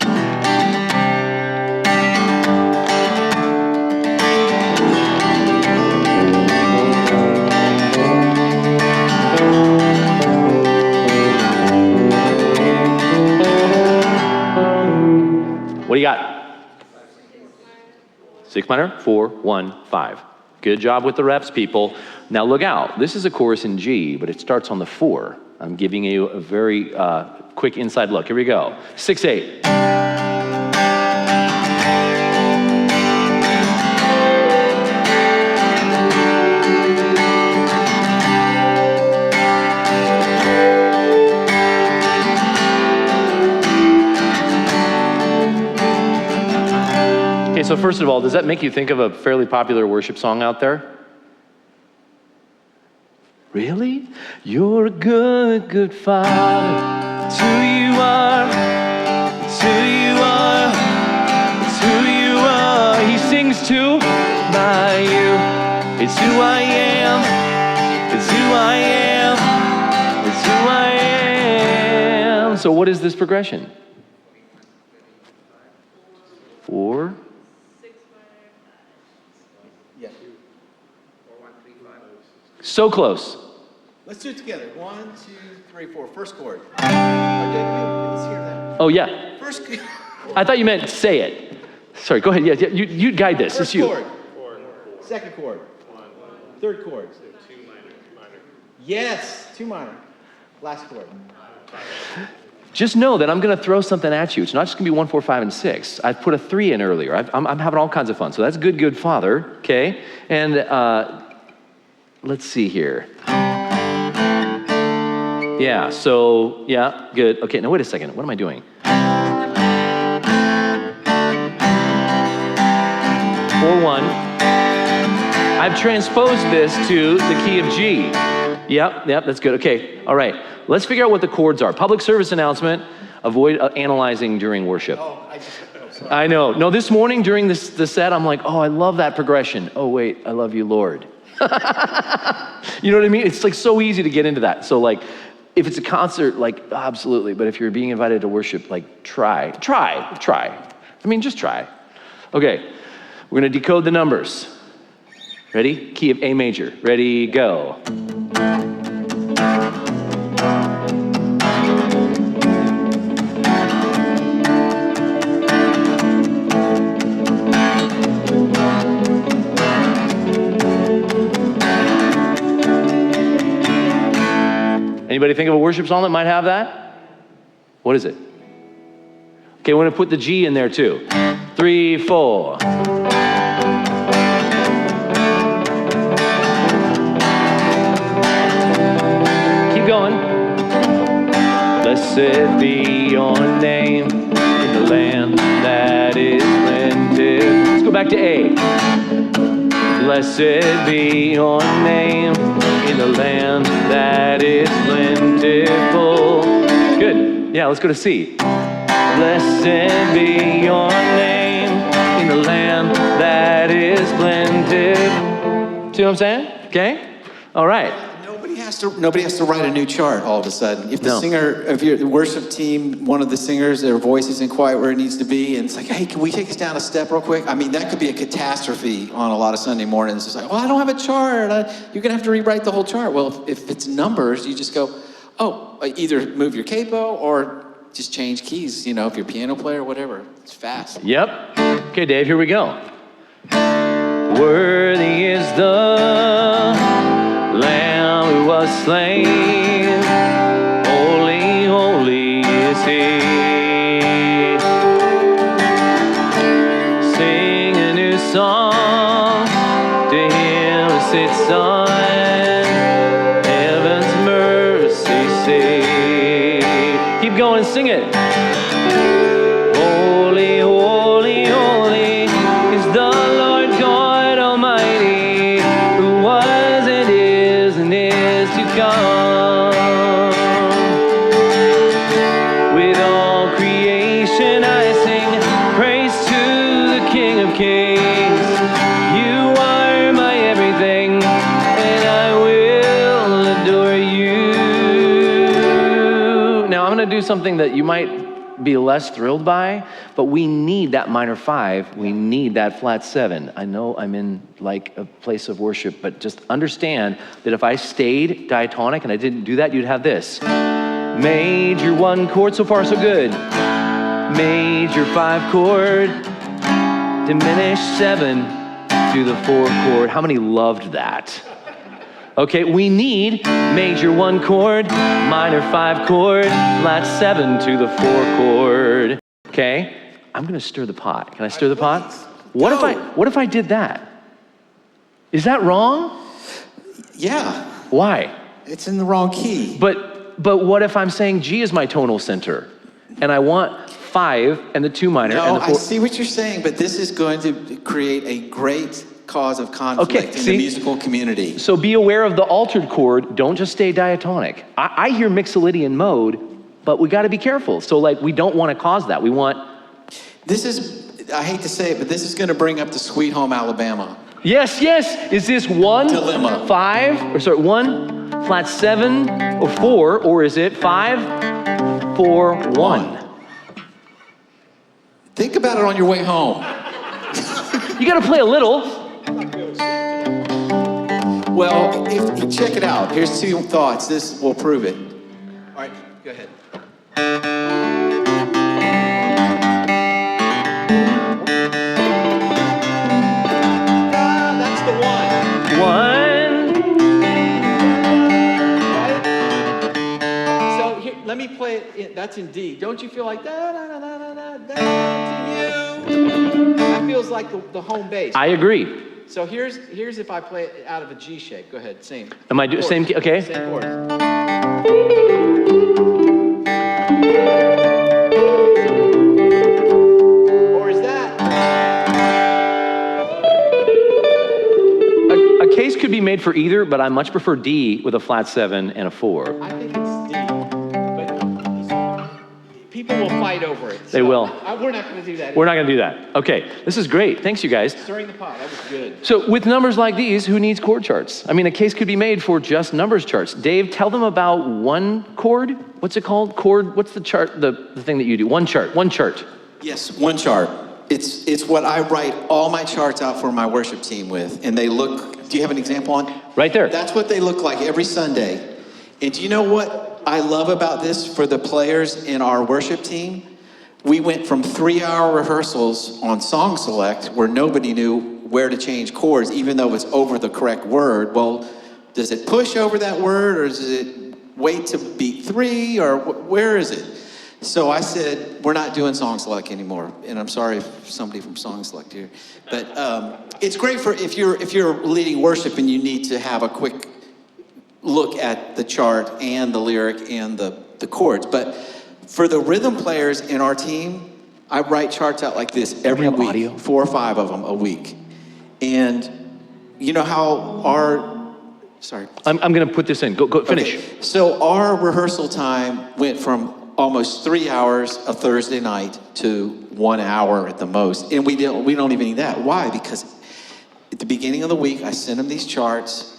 What do you got? 6 minor, 4, 1, 5. Good job with the reps, people. Now look out. This is a chorus in G, but it starts on the 4. I'm giving you a very quick inside look. Here we go. 6, 8. Okay, so first of all, does that make you think of a fairly popular worship song out there? Really? You're a good, good father. It's who you are. It's who you are. It's who you are. He sings to by you. It's who I am. It's who I am. It's who I am. So what is this progression? 4. Yeah. So close. Let's do it together. 1, 2, 3, 4. First chord. Okay, let's hear that. Oh, yeah. First. I thought you meant say it. Sorry, go ahead. Yeah, you guide this. First It's you. chord. Second chord. Third chord. 2 minor. Yes, 2 minor. Last chord. Just know that I'm going to throw something at you. It's not just going to be 1, 4, 5, and 6. I've put a 3 in earlier. I'm having all kinds of fun. So that's good, good father. Okay. And let's see here. Yeah. So yeah, good. Okay. Now wait a second. What am I doing? 4, 1. I've transposed this to the key of G. Yep, that's good. Okay, all right. Let's figure out what the chords are. Public service announcement, avoid analyzing during worship. I know. No, this morning during the set, I'm like, oh, I love that progression. Oh, wait, I love you, Lord. You know what I mean? It's like so easy to get into that. So like, if it's a concert, like, absolutely. But if you're being invited to worship, like, try. I mean, just try. Okay, we're gonna decode the numbers. Ready? Key of A major. Ready, go. Anybody think of a worship song that might have that? What is it? Okay, we're gonna put the G in there too. 3, 4. Blessed be your name in the land that is plentiful. Let's go back to A. Blessed be your name in the land that is plentiful. Good. Yeah, let's go to C. Blessed be your name in the land that is plentiful. See what I'm saying? Okay? All right. Nobody has to write a new chart all of a sudden. If the singer, if your worship team, one of the singers, their voice isn't quite where it needs to be, and it's like, hey, can we take us down a step real quick? I mean, that could be a catastrophe on a lot of Sunday mornings. It's like, well, I don't have a chart. You're going to have to rewrite the whole chart. Well, if it's numbers, you just go, either move your capo or just change keys, if you're a piano player or whatever. It's fast. Yep. Okay, Dave, here we go. Worthy is the Lamb who was slain. Holy, holy is He. Sing a new song to Him who sits on heaven's mercy seat. Keep going, sing it. Holy, holy, holy is the Lord God Almighty, who was and is to come. With all creation I sing praise to the King of Kings. You are my everything, and I will adore you. Now I'm going to do something that you might be less thrilled by, but we need that minor 5. We need that flat 7. I know I'm in like a place of worship, but just understand that if I stayed diatonic and I didn't do that, you'd have this. Major 1 chord, so far so good. Major 5 chord, diminished 7 to the 4 chord. How many loved that? Okay, we need major 1 chord, minor 5 chord, flat 7 to the 4 chord. Okay, I'm gonna stir the pot. Can I stir the pot? What if I did that? Is that wrong? Yeah. Why? It's in the wrong key. But what if I'm saying G is my tonal center, and I want 5 and the 2 minor and the 4? I see what you're saying, but this is going to create a great cause of conflict in the musical community. So be aware of the altered chord. Don't just stay diatonic. I hear mixolydian mode, but we got to be careful. So we don't want to cause that. We want... This is, I hate to say it, but this is going to bring up the Sweet Home Alabama. Yes. Is this 1, dilemma. 5, 1, flat 7, or 4, or is it 5, 4, 1? Think about it on your way home. You got to play a little. Well, check it out. Here's 2 thoughts. This will prove it. All right, go ahead. That's the 1. So here, let me play it. That's in D. Don't you feel like da da da da da da da to you? That feels like the home bass. I agree. So here's if I play it out of a G shape. Go ahead, same. Am I same key? Okay. Same chords. Or is that? A case could be made for either, but I much prefer D with a flat 7 and a 4. I think it's D. But people will fight over it. They will. We're not going to do that. We're not going to do that. Okay, this is great. Thanks, you guys. Stirring the pot. That was good. So with numbers like these, who needs chord charts? I mean, a case could be made for just numbers charts. Dave, tell them about 1 chord. What's it called? Chord, what's the chart, the thing that you do? 1 chart. Yes, 1 chart. It's what I write all my charts out for my worship team with. And they look, do you have an example on? Right there. That's what they look like every Sunday. And do you know what I love about this for the players in our worship team? We went from 3-hour rehearsals on Song Select where nobody knew where to change chords, even though it's over the correct word. Well, does it push over that word, or does it wait to beat 3, or where is it? So I said, we're not doing Song Select anymore. And I'm sorry if somebody from Song Select here. But it's great for if you're leading worship and you need to have a quick look at the chart and the lyric and the chords. But for the rhythm players in our team, I write charts out like this every week, audio? 4 or 5 of them a week. And you know how sorry. I'm going to put this in. Go finish. Okay. So our rehearsal time went from almost 3 hours a Thursday night to 1 hour at the most. And we don't even need that. Why? Because at the beginning of the week, I send them these charts.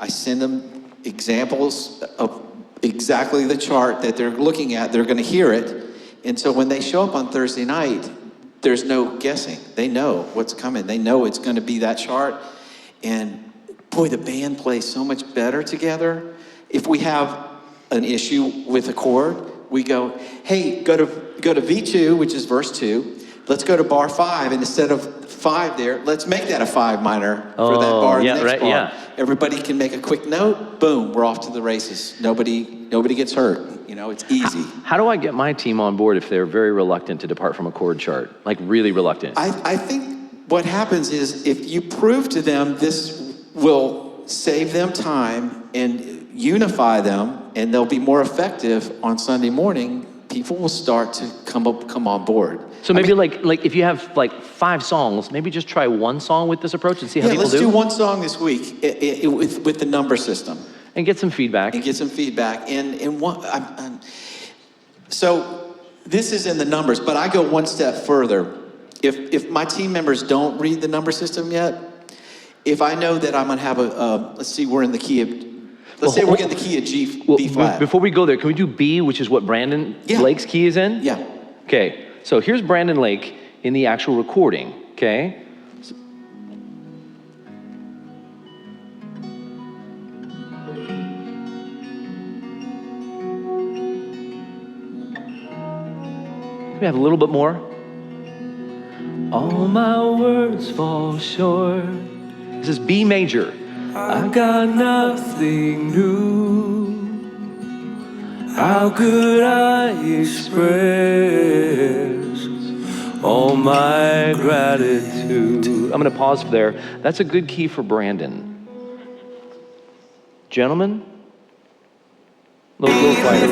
I send them examples of exactly the chart that they're looking at. They're going to hear it. And so when they show up on Thursday night, there's no guessing. They know what's coming. They know it's going to be that chart. And boy, the band plays so much better together. If we have an issue with a chord, we go, hey, go to V2, which is verse 2. Let's go to bar 5, and instead of 5 there, let's make that a 5 minor for that bar and the next bar. Yeah. Everybody can make a quick note, boom, we're off to the races. Nobody gets hurt. You know, it's easy. How do I get my team on board if they're very reluctant to depart from a chord chart? Like really reluctant? I think what happens is if you prove to them this will save them time and unify them, and they'll be more effective on Sunday morning, people will start to come on board. So maybe like if you have like 5 songs, maybe just try one song with this approach and see how people let's do. do one song this week with the number system. And get some feedback. So this is in the numbers, but I go one step further. If my team members don't read the number system yet, if I know that I'm going to have let's say we're in the key of B flat. Before we go there, can we do B, which is what Brandon Lake's key is in? Yeah. Okay, so here's Brandon Lake in the actual recording, okay? Can we have a little bit more? All my words fall short. This is B major. I got nothing new. How could I express all my gratitude? I'm going to pause there. That's a good key for Brandon. Gentlemen, little quiet.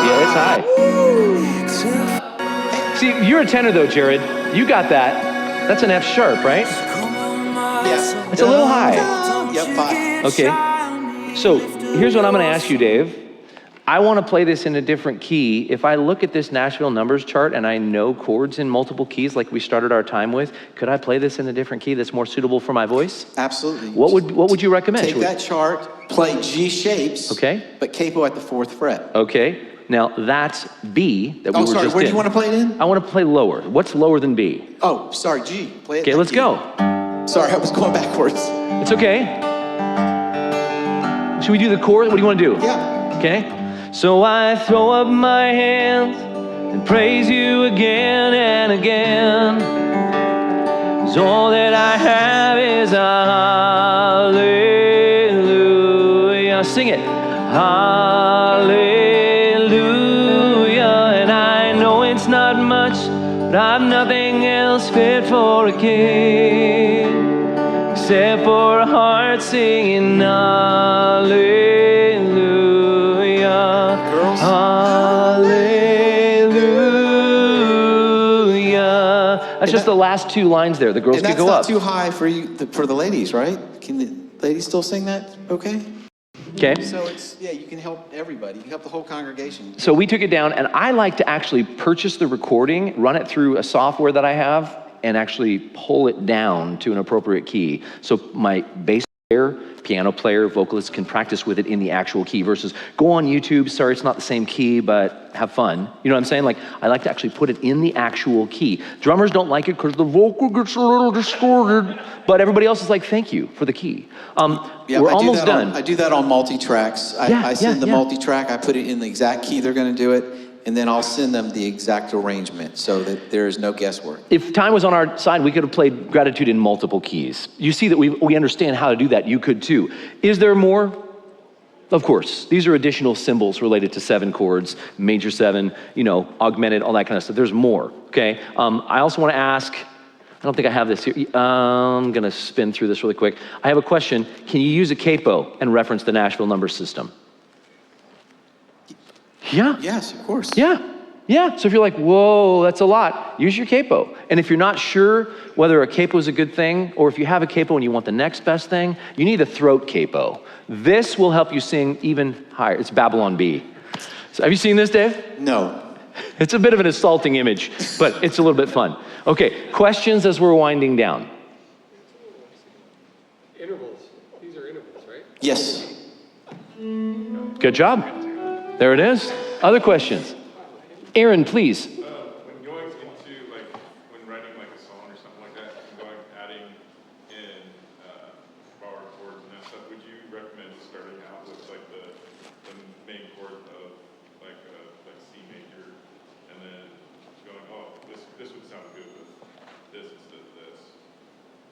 Yeah, it's high. See, you're a tenor though, Jared. You got that. That's an F sharp, right? Yeah. It's a little high. Yep, 5. Okay. So here's what I'm going to ask you, Dave. I want to play this in a different key. If I look at this Nashville numbers chart and I know chords in multiple keys like we started our time with, could I play this in a different key that's more suitable for my voice? Absolutely. What would you recommend? Take that chart, play G shapes, okay, but capo at the 4th fret. Okay. Now that's B that we were just in. Where do you want to play it in? I want to play lower. What's lower than B? Oh, sorry, G. Play it. Okay, let's go. Sorry, I was going backwards. It's okay. Should we do the chord? What do you want to do? Yeah. Okay. So I throw up my hands and praise you again and again. 'Cause all that I have is a hallelujah. Sing it. Hallelujah. And I know it's not much, but I've nothing else fit for a king except for a heart singing hallelujah. Girls. Hallelujah. That's just the last 2 lines there. The girls And could that's go not up. too high for the ladies, right? Can the ladies still sing that? Okay. Okay. So it's, you can help everybody. You can help the whole congregation. So we took it down, and I like to actually purchase the recording, run it through a software that I have, and actually pull it down to an appropriate key. So my bass player, piano player, vocalist can practice with it in the actual key versus go on YouTube. Sorry, it's not the same key, but have fun. You know what I'm saying? Like, I like to actually put it in the actual key. Drummers don't like it because the vocal gets a little distorted, but everybody else is like, thank you for the key. We're almost done. I do that on multi-tracks. I send the yeah. multi-track, I put it in the exact key they're going to do it, and then I'll send them the exact arrangement so that there is no guesswork. If time was on our side, we could have played Gratitude in multiple keys. You see that we understand how to do that. You could too. Is there more? Of course. These are additional symbols related to 7 chords, major 7, augmented, all that kind of stuff. There's more, okay? I also want to ask, don't think I have this here. I'm going to spin through this really quick. I have a question. Can you use a capo and reference the Nashville number system? Yeah. Yes, of course. Yeah. Yeah. So if you're like, whoa, that's a lot, use your capo. And if you're not sure whether a capo is a good thing, or if you have a capo and you want the next best thing, you need a throat capo. This will help you sing even higher. It's Babylon B. So have you seen this, Dave? No. It's a bit of an assaulting image, but it's a little bit fun. Okay, questions as we're winding down. Intervals. These are intervals, right? Yes. Good job. There it is. Other questions? Aaron, please. When going into, like, when writing like a song or something like that, and going, adding in bar chords and that stuff, would you recommend starting out with like the main chord of like C major, and then going, oh, this would sound good with this instead of this,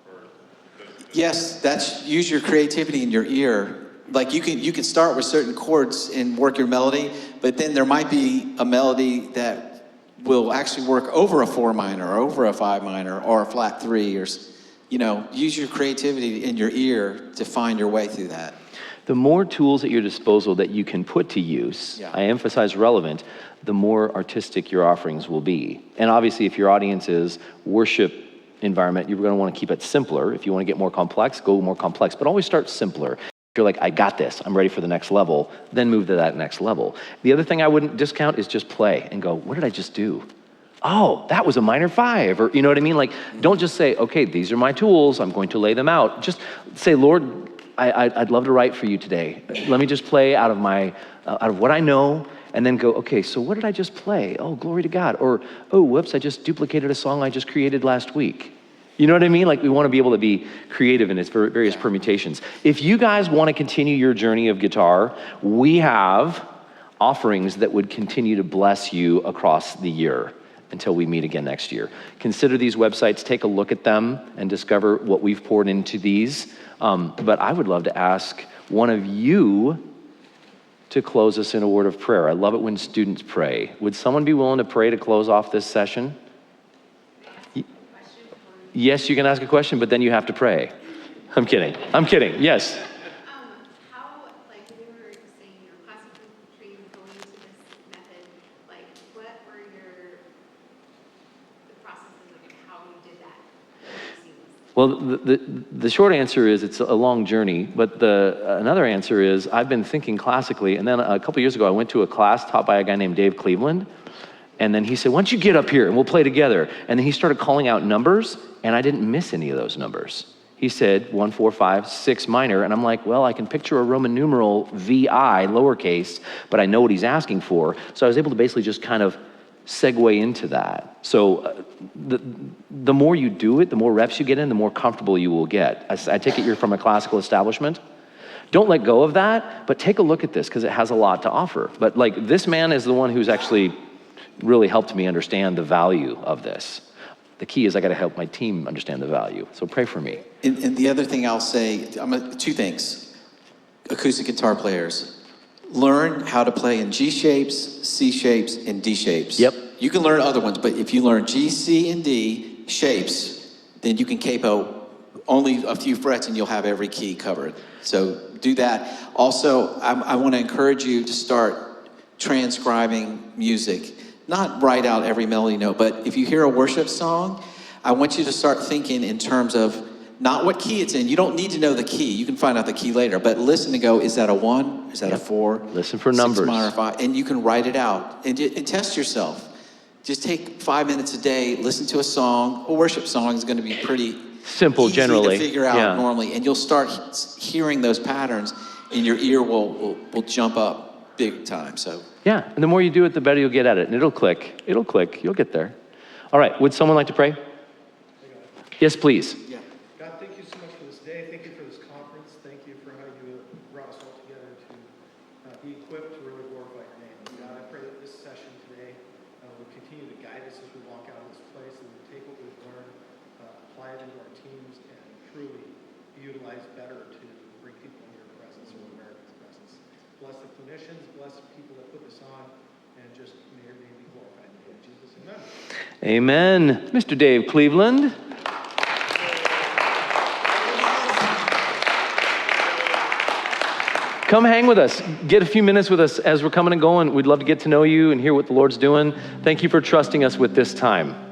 or this? Yes, that's use your creativity in your ear. Like you can start with certain chords and work your melody, but then there might be a melody that will actually work over a 4 minor, or over a 5 minor, or a flat 3, or use your creativity in your ear to find your way through that. The more tools at your disposal that you can put to use, I emphasize relevant, the more artistic your offerings will be. And obviously, if your audience is worship environment, you're going to want to keep it simpler. If you want to get more complex, go more complex, but always start simpler. If you're like, I got this, I'm ready for the next level, then move to that next level. The other thing I wouldn't discount is just play and go, what did I just do? Oh, that was a minor 5, or you know what I mean? Like, don't just say, okay, these are my tools, I'm going to lay them out. Just say, Lord, I'd love to write for you today. Let me just play out of what I know, and then go, okay, so what did I just play? Oh, glory to God. Or, oh, whoops, I just duplicated a song I just created last week. You know what I mean? Like, we want to be able to be creative in its various permutations. If you guys want to continue your journey of guitar, we have offerings that would continue to bless you across the year until we meet again next year. Consider these websites, take a look at them, and discover what we've poured into these. But I would love to ask one of you to close us in a word of prayer. I love it when students pray. Would someone be willing to pray to close off this session? Yes, you can ask a question, but then you have to pray. I'm kidding. Yes. How, like, we were saying your classical training going into this method, like, what were the processes of how you did that? Well, the short answer is it's a long journey, but another answer is I've been thinking classically, and then a couple years ago I went to a class taught by a guy named Dave Cleveland, and then he said, why don't you get up here and we'll play together? And then he started calling out numbers, and I didn't miss any of those numbers. He said 1, 4, 5, 6 minor, and I'm like, well, I can picture a Roman numeral VI, lowercase, but I know what he's asking for. So I was able to basically just kind of segue into that. So the more you do it, the more reps you get in, the more comfortable you will get. I take it you're from a classical establishment. Don't let go of that, but take a look at this because it has a lot to offer. But like, this man is the one who's actually really helped me understand the value of this. The key is I got to help my team understand the value. So pray for me. And the other thing I'll say, two things. Acoustic guitar players, learn how to play in G shapes, C shapes, and D shapes. Yep. You can learn other ones, but if you learn G, C, and D shapes, then you can capo only a few frets and you'll have every key covered. So do that. Also, I want to encourage you to start transcribing music. Not write out every melody note, but if you hear a worship song, I want you to start thinking in terms of not what key it's in. You don't need to know the key. You can find out the key later, but listen and go, is that a 1? Is that a 4? Listen for numbers. 6 minor, 5, and you can write it out and test yourself. Just take 5 minutes a day, listen to a song. A worship song is going to be pretty simple, easy generally. to figure out normally, and you'll start hearing those patterns, and your ear will jump up big time. So. Yeah, and the more you do it, the better you'll get at it, and it'll click, you'll get there. All right, would someone like to pray? Yes, please. Yeah. God, thank you so much for this day. Thank you for this conference. Thank you for how you brought us all together to be equipped to really glorify your name. God, I pray that this session today will continue to guide us as we walk out of this place, and we take what we've learned, apply it into our teams, and truly utilize better to bring people into your presence or America's presence. Bless the clinicians, bless the people that put this on, and just may your name be glorified. In the name of Jesus, amen. Amen. Mr. Dave Cleveland. come hang with us. Get a few minutes with us as we're coming and going. We'd love to get to know you and hear what the Lord's doing. Thank you for trusting us with this time.